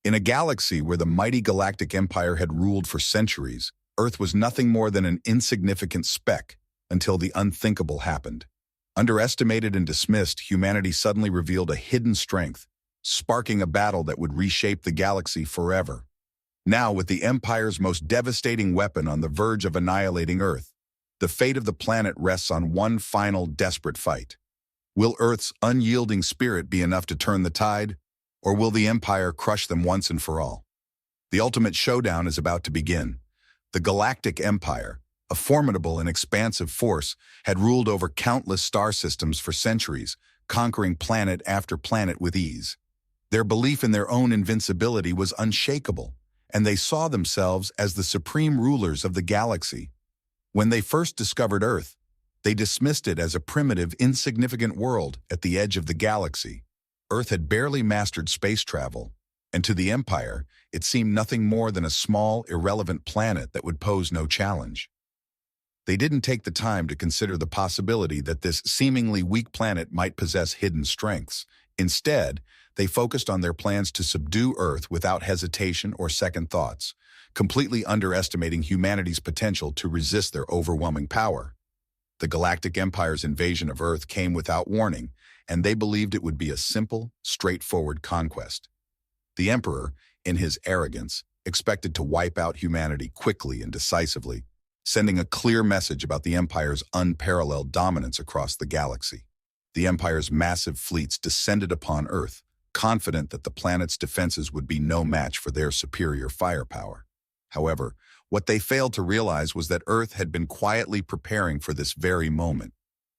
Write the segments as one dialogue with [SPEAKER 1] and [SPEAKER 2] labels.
[SPEAKER 1] In a galaxy where the mighty Galactic Empire had ruled for centuries, Earth was nothing more than an insignificant speck until the unthinkable happened. Underestimated and dismissed, humanity suddenly revealed a hidden strength, sparking a battle that would reshape the galaxy forever. Now, with the Empire's most devastating weapon on the verge of annihilating Earth, the fate of the planet rests on one final desperate fight. Will Earth's unyielding spirit be enough to turn the tide, or will the Empire crush them once and for all? The ultimate showdown is about to begin. The Galactic Empire, a formidable and expansive force, had ruled over countless star systems for centuries, conquering planet after planet with ease. Their belief in their own invincibility was unshakable, and they saw themselves as the supreme rulers of the galaxy. When they first discovered Earth, they dismissed it as a primitive, insignificant world at the edge of the galaxy. Earth had barely mastered space travel, and to the Empire, it seemed nothing more than a small, irrelevant planet that would pose no challenge. They didn't take the time to consider the possibility that this seemingly weak planet might possess hidden strengths. Instead, they focused on their plans to subdue Earth without hesitation or second thoughts, completely underestimating humanity's potential to resist their overwhelming power. The Galactic Empire's invasion of Earth came without warning, and they believed it would be a simple, straightforward conquest. The Emperor, in his arrogance, expected to wipe out humanity quickly and decisively, sending a clear message about the Empire's unparalleled dominance across the galaxy. The Empire's massive fleets descended upon Earth, confident that the planet's defenses would be no match for their superior firepower. However, what they failed to realize was that Earth had been quietly preparing for this very moment.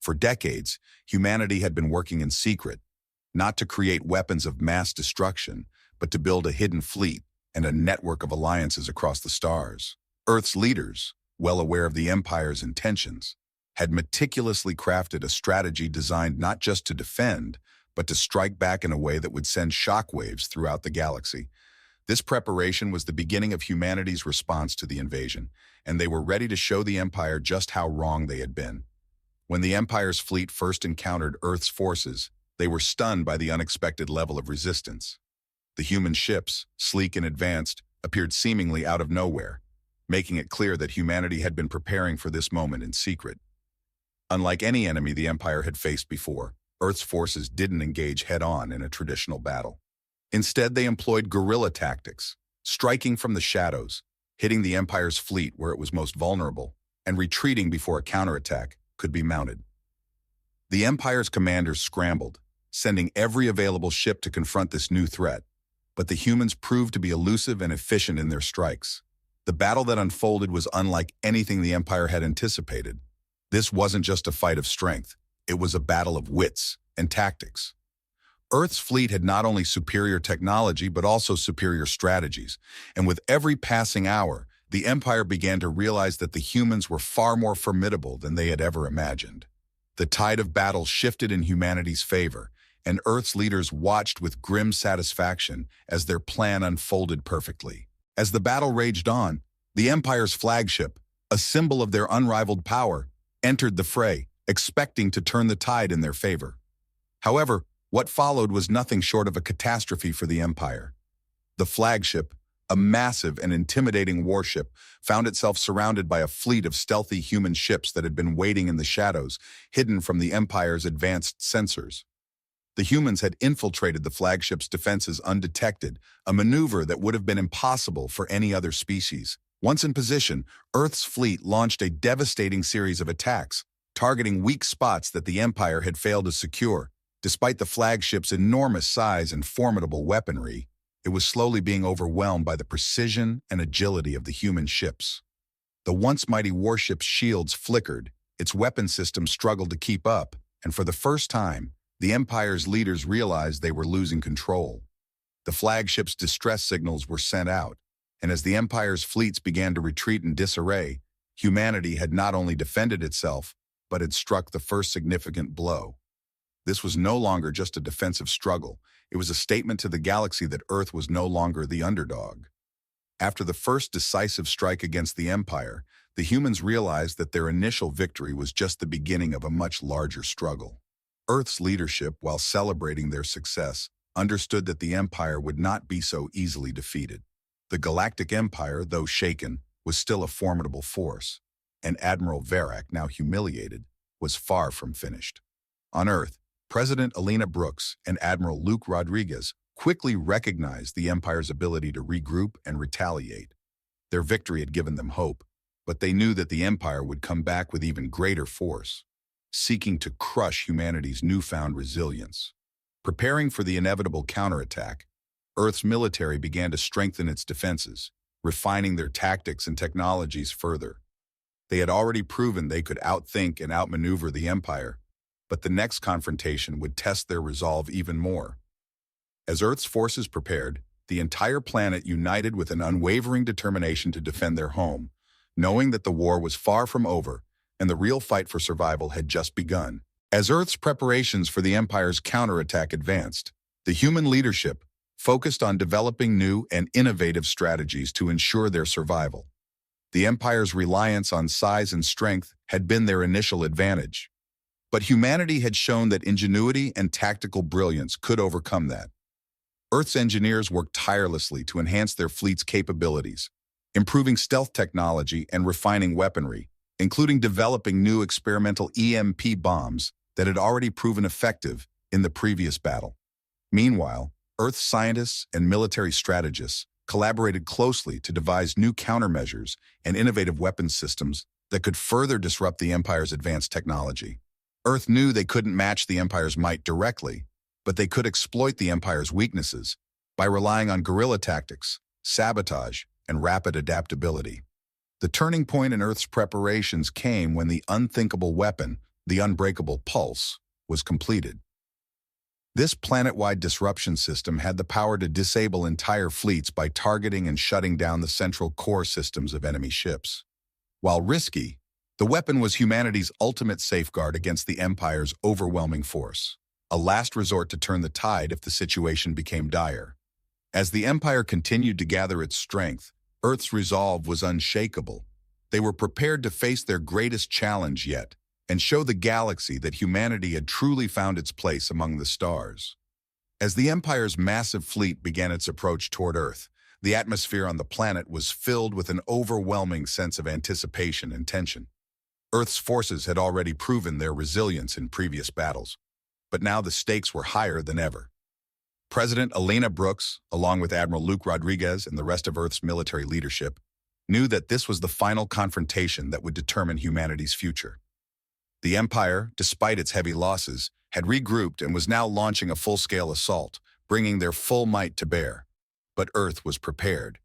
[SPEAKER 1] For decades, humanity had been working in secret, not to create weapons of mass destruction, but to build a hidden fleet and a network of alliances across the stars. Earth's leaders, well aware of the Empire's intentions, had meticulously crafted a strategy designed not just to defend, but to strike back in a way that would send shockwaves throughout the galaxy. This preparation was the beginning of humanity's response to the invasion, and they were ready to show the Empire just how wrong they had been. When the Empire's fleet first encountered Earth's forces, they were stunned by the unexpected level of resistance. The human ships, sleek and advanced, appeared seemingly out of nowhere, making it clear that humanity had been preparing for this moment in secret. Unlike any enemy the Empire had faced before, Earth's forces didn't engage head-on in a traditional battle. Instead, they employed guerrilla tactics, striking from the shadows, hitting the Empire's fleet where it was most vulnerable, and retreating before a counterattack could be mounted. The Empire's commanders scrambled, sending every available ship to confront this new threat, but the humans proved to be elusive and efficient in their strikes. The battle that unfolded was unlike anything the Empire had anticipated. This wasn't just a fight of strength, it was a battle of wits and tactics. Earth's fleet had not only superior technology but also superior strategies, and with every passing hour, the Empire began to realize that the humans were far more formidable than they had ever imagined. The tide of battle shifted in humanity's favor, and Earth's leaders watched with grim satisfaction as their plan unfolded perfectly. As the battle raged on, the Empire's flagship, a symbol of their unrivaled power, entered the fray, expecting to turn the tide in their favor. However, what followed was nothing short of a catastrophe for the Empire. The flagship, a massive and intimidating warship, found itself surrounded by a fleet of stealthy human ships that had been waiting in the shadows, hidden from the Empire's advanced sensors. The humans had infiltrated the flagship's defenses undetected, a maneuver that would have been impossible for any other species. Once in position, Earth's fleet launched a devastating series of attacks, targeting weak spots that the Empire had failed to secure. Despite the flagship's enormous size and formidable weaponry, it was slowly being overwhelmed by the precision and agility of the human ships. The once mighty warship's shields flickered, its weapon system struggled to keep up, and for the first time, the Empire's leaders realized they were losing control. The flagship's distress signals were sent out, and as the Empire's fleets began to retreat in disarray, humanity had not only defended itself, but had struck the first significant blow. This was no longer just a defensive struggle. It was a statement to the galaxy that Earth was no longer the underdog. After the first decisive strike against the Empire, the humans realized that their initial victory was just the beginning of a much larger struggle. Earth's leadership, while celebrating their success, understood that the Empire would not be so easily defeated. The Galactic Empire, though shaken, was still a formidable force, and Admiral Varak, now humiliated, was far from finished. On Earth, President Elena Brooks and Admiral Luke Rodriguez quickly recognized the Empire's ability to regroup and retaliate. Their victory had given them hope, but they knew that the Empire would come back with even greater force, seeking to crush humanity's newfound resilience. Preparing for the inevitable counterattack, Earth's military began to strengthen its defenses, refining their tactics and technologies further. They had already proven they could outthink and outmaneuver the Empire, but the next confrontation would test their resolve even more. As Earth's forces prepared, the entire planet united with an unwavering determination to defend their home, knowing that the war was far from over and the real fight for survival had just begun. As Earth's preparations for the Empire's counterattack advanced, the human leadership focused on developing new and innovative strategies to ensure their survival. The Empire's reliance on size and strength had been their initial advantage, but humanity had shown that ingenuity and tactical brilliance could overcome that. Earth's engineers worked tirelessly to enhance their fleet's capabilities, improving stealth technology and refining weaponry, including developing new experimental EMP bombs that had already proven effective in the previous battle. Meanwhile, Earth's scientists and military strategists collaborated closely to devise new countermeasures and innovative weapons systems that could further disrupt the Empire's advanced technology. Earth knew they couldn't match the Empire's might directly, but they could exploit the Empire's weaknesses by relying on guerrilla tactics, sabotage, and rapid adaptability. The turning point in Earth's preparations came when the unthinkable weapon, the unbreakable pulse, was completed. This planet-wide disruption system had the power to disable entire fleets by targeting and shutting down the central core systems of enemy ships. While risky, the weapon was humanity's ultimate safeguard against the Empire's overwhelming force, a last resort to turn the tide if the situation became dire. As the Empire continued to gather its strength, Earth's resolve was unshakable. They were prepared to face their greatest challenge yet, and show the galaxy that humanity had truly found its place among the stars. As the Empire's massive fleet began its approach toward Earth, the atmosphere on the planet was filled with an overwhelming sense of anticipation and tension. Earth's forces had already proven their resilience in previous battles, but now the stakes were higher than ever. President Elena Brooks, along with Admiral Luke Rodriguez and the rest of Earth's military leadership, knew that this was the final confrontation that would determine humanity's future. The Empire, despite its heavy losses, had regrouped and was now launching a full-scale assault, bringing their full might to bear. But Earth was prepared.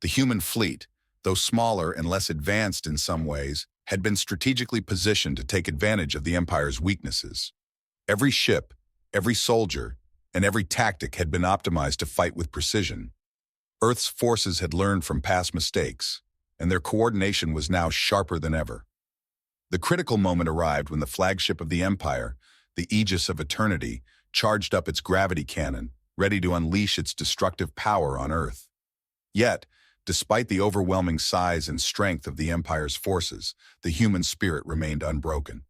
[SPEAKER 1] The human fleet, though smaller and less advanced in some ways, had been strategically positioned to take advantage of the Empire's weaknesses. Every ship, every soldier, and every tactic had been optimized to fight with precision. Earth's forces had learned from past mistakes, and their coordination was now sharper than ever. The critical moment arrived when the flagship of the Empire, the Aegis of Eternity, charged up its gravity cannon, ready to unleash its destructive power on Earth. Yet, despite the overwhelming size and strength of the Empire's forces, the human spirit remained unbroken.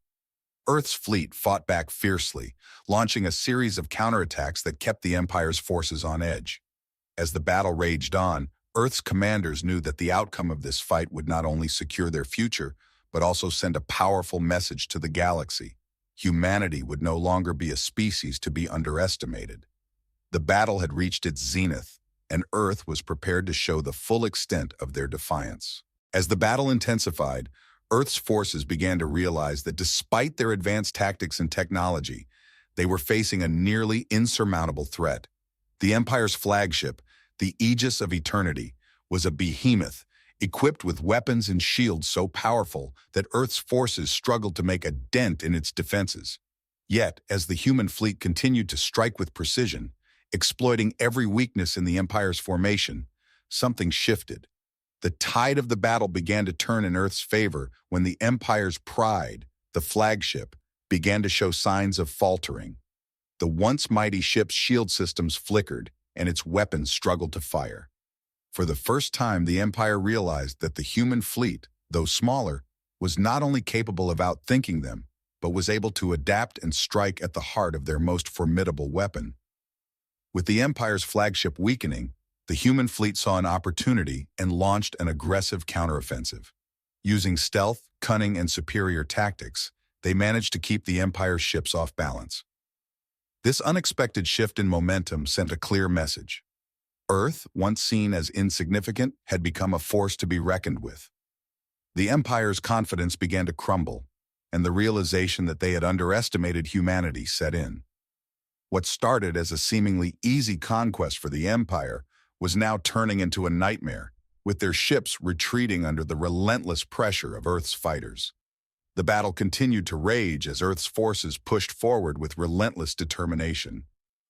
[SPEAKER 1] Earth's fleet fought back fiercely, launching a series of counterattacks that kept the Empire's forces on edge. As the battle raged on, Earth's commanders knew that the outcome of this fight would not only secure their future, but also send a powerful message to the galaxy. Humanity would no longer be a species to be underestimated. The battle had reached its zenith, and Earth was prepared to show the full extent of their defiance. As the battle intensified, Earth's forces began to realize that despite their advanced tactics and technology, they were facing a nearly insurmountable threat. The Empire's flagship, the Aegis of Eternity, was a behemoth, equipped with weapons and shields so powerful that Earth's forces struggled to make a dent in its defenses. Yet, as the human fleet continued to strike with precision, exploiting every weakness in the Empire's formation, something shifted. The tide of the battle began to turn in Earth's favor when the Empire's pride, the flagship, began to show signs of faltering. The once mighty ship's shield systems flickered, and its weapons struggled to fire. For the first time, the Empire realized that the human fleet, though smaller, was not only capable of outthinking them, but was able to adapt and strike at the heart of their most formidable weapon. With the Empire's flagship weakening, the human fleet saw an opportunity and launched an aggressive counteroffensive. Using stealth, cunning, and superior tactics, they managed to keep the Empire's ships off balance. This unexpected shift in momentum sent a clear message. Earth, once seen as insignificant, had become a force to be reckoned with. The Empire's confidence began to crumble, and the realization that they had underestimated humanity set in. What started as a seemingly easy conquest for the Empire was now turning into a nightmare, with their ships retreating under the relentless pressure of Earth's fighters. The battle continued to rage as Earth's forces pushed forward with relentless determination.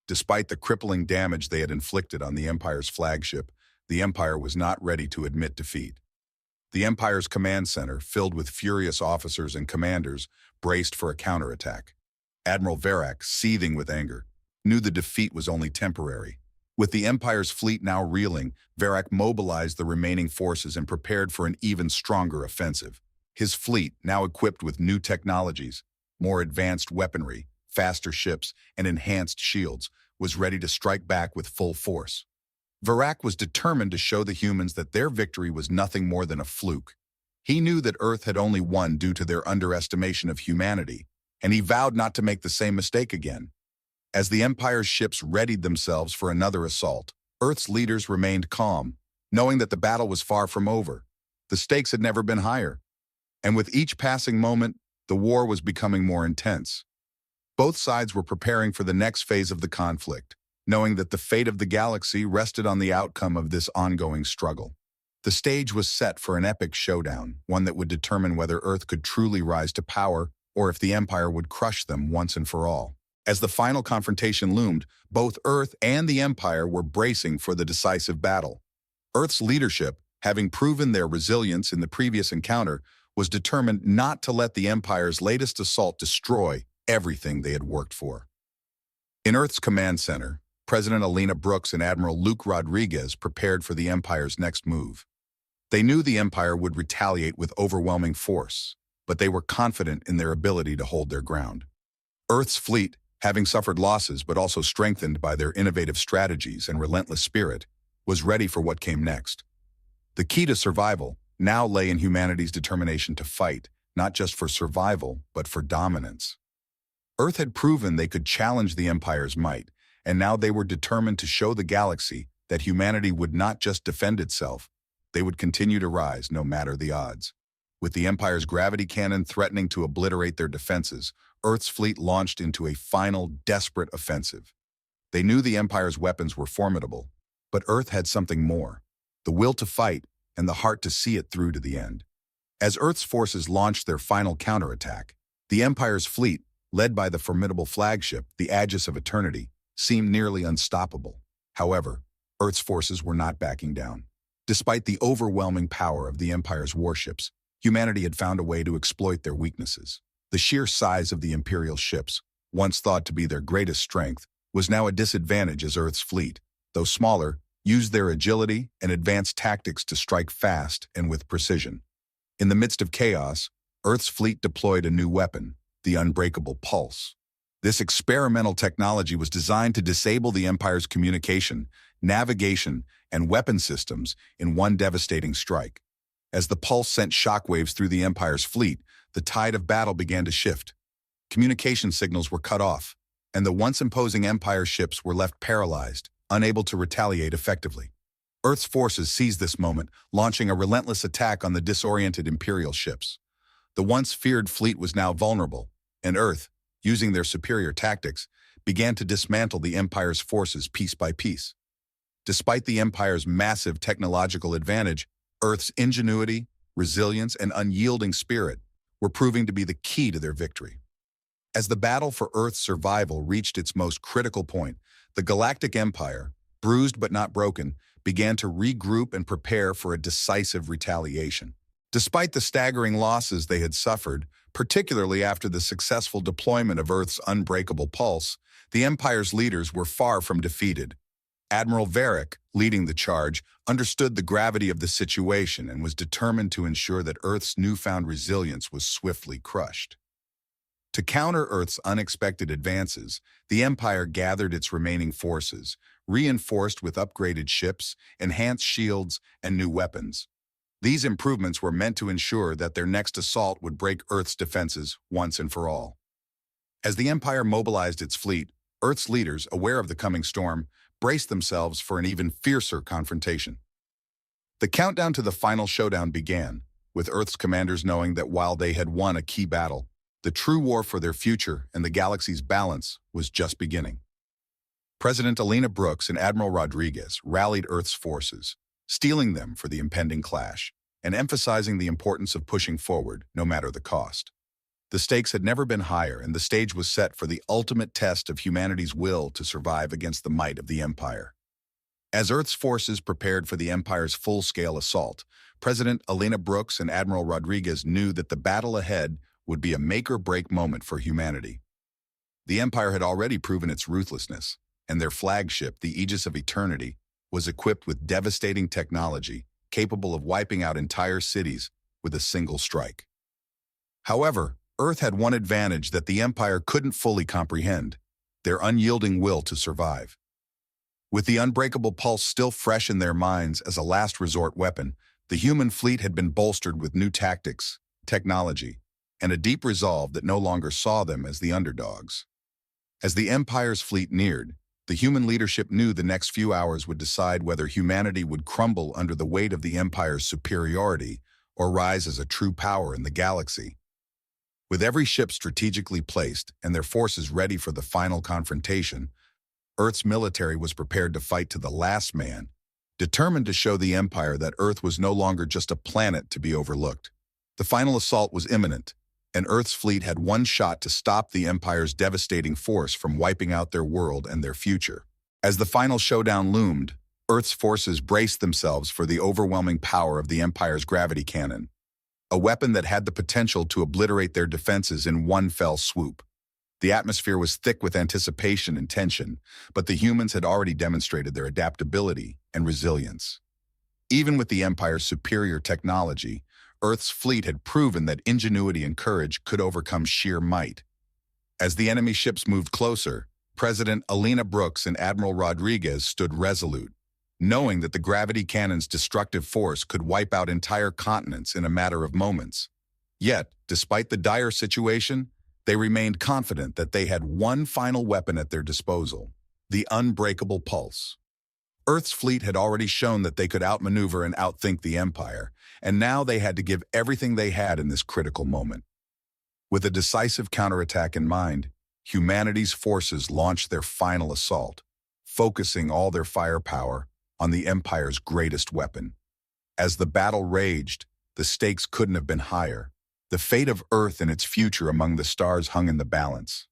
[SPEAKER 1] Despite the crippling damage they had inflicted on the Empire's flagship, the Empire was not ready to admit defeat. The Empire's command center, filled with furious officers and commanders, braced for a counterattack. Admiral Varak, seething with anger, knew the defeat was only temporary. With the Empire's fleet now reeling, Varak mobilized the remaining forces and prepared for an even stronger offensive. His fleet, now equipped with new technologies, more advanced weaponry, faster ships, and enhanced shields, was ready to strike back with full force. Varak was determined to show the humans that their victory was nothing more than a fluke. He knew that Earth had only won due to their underestimation of humanity, and he vowed not to make the same mistake again. As the Empire's ships readied themselves for another assault, Earth's leaders remained calm, knowing that the battle was far from over. The stakes had never been higher. And with each passing moment, the war was becoming more intense. Both sides were preparing for the next phase of the conflict, knowing that the fate of the galaxy rested on the outcome of this ongoing struggle. The stage was set for an epic showdown, one that would determine whether Earth could truly rise to power or if the Empire would crush them once and for all. As the final confrontation loomed, both Earth and the Empire were bracing for the decisive battle. Earth's leadership, having proven their resilience in the previous encounter, was determined not to let the Empire's latest assault destroy everything they had worked for. In Earth's command center, President Alina Brooks and Admiral Luke Rodriguez prepared for the Empire's next move. They knew the Empire would retaliate with overwhelming force, but they were confident in their ability to hold their ground. Earth's fleet, having suffered losses but also strengthened by their innovative strategies and relentless spirit, was ready for what came next. The key to survival now lay in humanity's determination to fight, not just for survival, but for dominance. Earth had proven they could challenge the Empire's might, and now they were determined to show the galaxy that humanity would not just defend itself, they would continue to rise no matter the odds. With the Empire's gravity cannon threatening to obliterate their defenses, Earth's fleet launched into a final, desperate offensive. They knew the Empire's weapons were formidable, but Earth had something more: the will to fight and the heart to see it through to the end. As Earth's forces launched their final counterattack, the Empire's fleet, led by the formidable flagship, the Aegis of Eternity, seemed nearly unstoppable. However, Earth's forces were not backing down. Despite the overwhelming power of the Empire's warships, humanity had found a way to exploit their weaknesses. The sheer size of the Imperial ships, once thought to be their greatest strength, was now a disadvantage as Earth's fleet, though smaller, used their agility and advanced tactics to strike fast and with precision. In the midst of chaos, Earth's fleet deployed a new weapon, the unbreakable pulse. This experimental technology was designed to disable the Empire's communication, navigation, and weapon systems in one devastating strike. As the pulse sent shockwaves through the Empire's fleet, the tide of battle began to shift. Communication signals were cut off, and the once imposing Empire ships were left paralyzed, unable to retaliate effectively. Earth's forces seized this moment, launching a relentless attack on the disoriented Imperial ships. The once feared fleet was now vulnerable, and Earth, using their superior tactics, began to dismantle the Empire's forces piece by piece. Despite the Empire's massive technological advantage, Earth's ingenuity, resilience, and unyielding spirit were proving to be the key to their victory. As the battle for Earth's survival reached its most critical point, the Galactic Empire, bruised but not broken, began to regroup and prepare for a decisive retaliation. Despite the staggering losses they had suffered, particularly after the successful deployment of Earth's unbreakable pulse, the Empire's leaders were far from defeated. Admiral Varak, leading the charge, understood the gravity of the situation and was determined to ensure that Earth's newfound resilience was swiftly crushed. To counter Earth's unexpected advances, the Empire gathered its remaining forces, reinforced with upgraded ships, enhanced shields, and new weapons. These improvements were meant to ensure that their next assault would break Earth's defenses once and for all. As the Empire mobilized its fleet, Earth's leaders, aware of the coming storm, braced themselves for an even fiercer confrontation. The countdown to the final showdown began, with Earth's commanders knowing that while they had won a key battle, the true war for their future and the galaxy's balance was just beginning. President Alina Brooks and Admiral Rodriguez rallied Earth's forces, steeling them for the impending clash, and emphasizing the importance of pushing forward, no matter the cost. The stakes had never been higher, and the stage was set for the ultimate test of humanity's will to survive against the might of the Empire. As Earth's forces prepared for the Empire's full-scale assault, President Alina Brooks and Admiral Rodriguez knew that the battle ahead would be a make-or-break moment for humanity. The Empire had already proven its ruthlessness, and their flagship, the Aegis of Eternity, was equipped with devastating technology capable of wiping out entire cities with a single strike. However, Earth had one advantage that the Empire couldn't fully comprehend: their unyielding will to survive. With the unbreakable pulse still fresh in their minds as a last resort weapon, the human fleet had been bolstered with new tactics, technology, and a deep resolve that no longer saw them as the underdogs. As the Empire's fleet neared, the human leadership knew the next few hours would decide whether humanity would crumble under the weight of the Empire's superiority or rise as a true power in the galaxy. With every ship strategically placed and their forces ready for the final confrontation, Earth's military was prepared to fight to the last man, determined to show the Empire that Earth was no longer just a planet to be overlooked. The final assault was imminent, and Earth's fleet had one shot to stop the Empire's devastating force from wiping out their world and their future. As the final showdown loomed, Earth's forces braced themselves for the overwhelming power of the Empire's gravity cannon, a weapon that had the potential to obliterate their defenses in one fell swoop. The atmosphere was thick with anticipation and tension, but the humans had already demonstrated their adaptability and resilience. Even with the Empire's superior technology, Earth's fleet had proven that ingenuity and courage could overcome sheer might. As the enemy ships moved closer, President Alina Brooks and Admiral Rodriguez stood resolute, knowing that the gravity cannon's destructive force could wipe out entire continents in a matter of moments. Yet, despite the dire situation, they remained confident that they had one final weapon at their disposal: the unbreakable pulse. Earth's fleet had already shown that they could outmaneuver and outthink the Empire, and now they had to give everything they had in this critical moment. With a decisive counterattack in mind, humanity's forces launched their final assault, focusing all their firepower on the Empire's greatest weapon. As the battle raged, the stakes couldn't have been higher. The fate of Earth and its future among the stars hung in the balance.